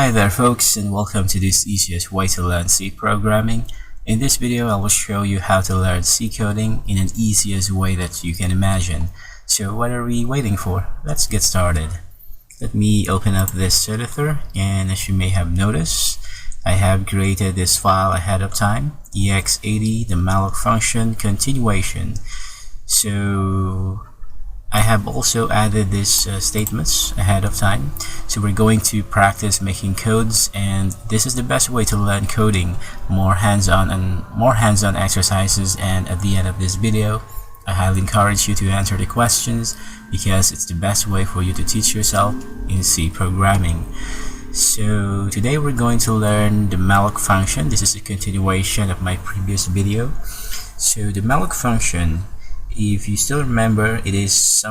Hi there folks, and welcome to this easiest way to learn C programming. In this video I will show you how to learn C coding in an easiest way that you can imagine. So what are we waiting for? Let's get started. Let me open up this editor, and as you may have noticed, I have created this file ahead of time, ex80, the Malloc function continuation. So I have also added these statements ahead of time. So we're going to practice making codes, and this is the best way to learn coding. More hands-on exercises, and at the end of this video I highly encourage you to answer the questions because it's the best way for you to teach yourself in C programming. So today we're going to learn the Malloc function. This is a continuation of my previous video. So the Malloc function, if you still remember, it is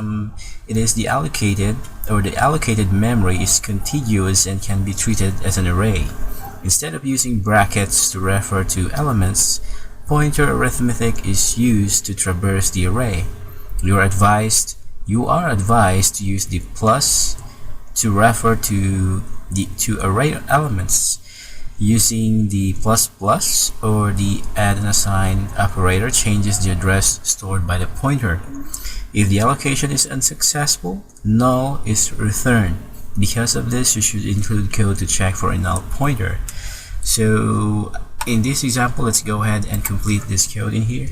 the allocated memory is contiguous and can be treated as an array. Instead of using brackets to refer to elements, pointer arithmetic is used to traverse the array. You are advised to use the plus to refer to array elements. Using the plus plus or the add and assign operator changes the address stored by the pointer. If the allocation is unsuccessful, null is returned. Because of this, you should include code to check for a null pointer. So in this example, let's go ahead and complete this code in here.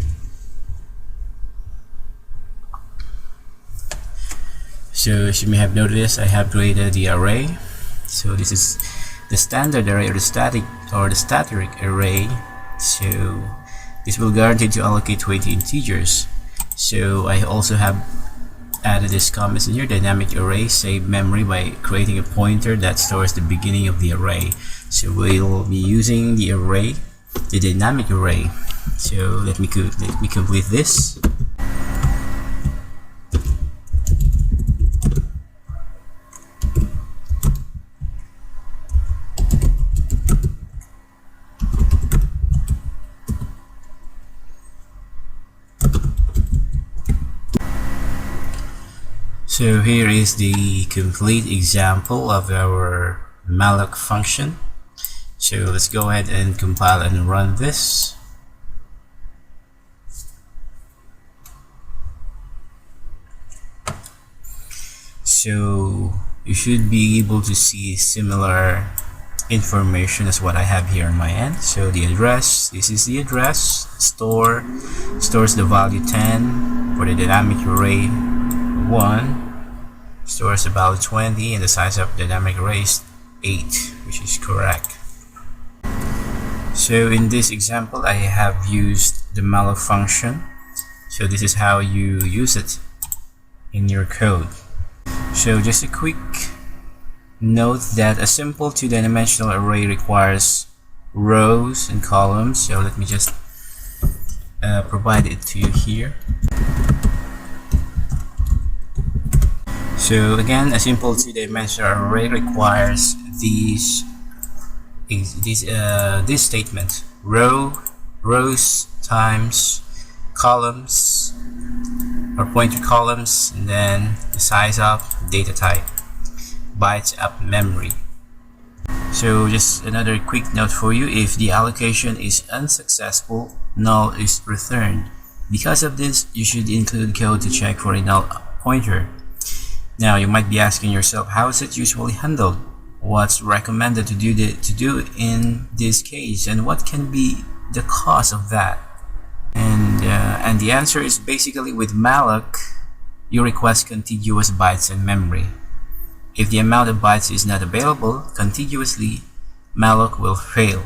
So as you may have noticed, I have created the array. So this is the standard array or the static array. So this will guarantee to allocate 20 integers. So I also have added this comments in here: dynamic array save memory by creating a pointer that stores the beginning of the array. So we'll be using the array, the dynamic array. So let me complete this. So here is the complete example of our Malloc function. So let's go ahead and compile and run this. So you should be able to see similar information as what I have here on my end. So the address, this is the address, stores the value 10 for the dynamic array 1, stores the value 20, and the size of the dynamic array is 8, which is correct. So in this example I have used the Malloc function. So this is how you use it in your code. So just a quick note that a simple two-dimensional array requires rows and columns. So let me just provide it to you here. So again, a simple two-dimensional array requires this statement: rows times columns or pointer columns, and then the size of data type, bytes of memory. So just another quick note for you: if the allocation is unsuccessful, null is returned. Because of this, you should include code to check for a null pointer. Now you might be asking yourself, how is it usually handled? What's recommended to do in this case, and what can be the cause of that? And the answer is basically, with Malloc, you request contiguous bytes in memory. If the amount of bytes is not available contiguously, Malloc will fail.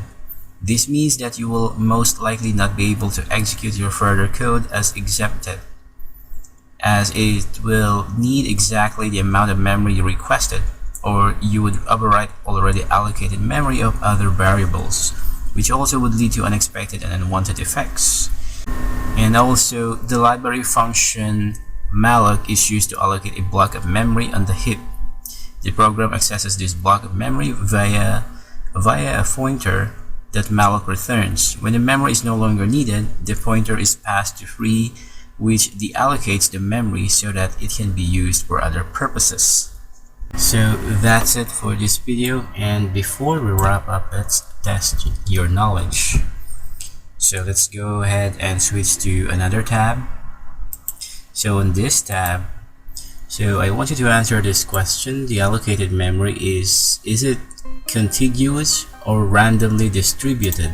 This means that you will most likely not be able to execute your further code as expected, as it will need exactly the amount of memory you requested, or you would overwrite already allocated memory of other variables, which also would lead to unexpected and unwanted effects. And also, the library function malloc is used to allocate a block of memory on the heap. The program accesses this block of memory via a pointer that malloc returns. When the memory is no longer needed, the pointer is passed to free, which deallocates the memory so that it can be used for other purposes. So that's it for this video, and before we wrap up, let's test your knowledge. So let's go ahead and switch to another tab. So in this tab, so I want you to answer this question. The allocated memory is it contiguous or randomly distributed?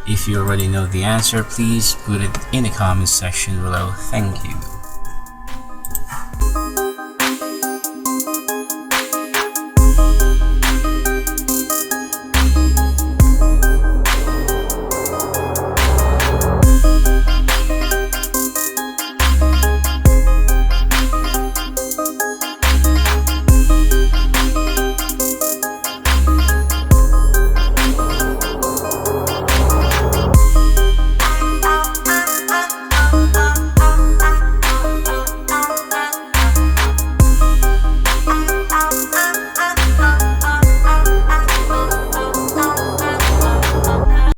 If you already know the answer, please put it in the comment section below. Thank you.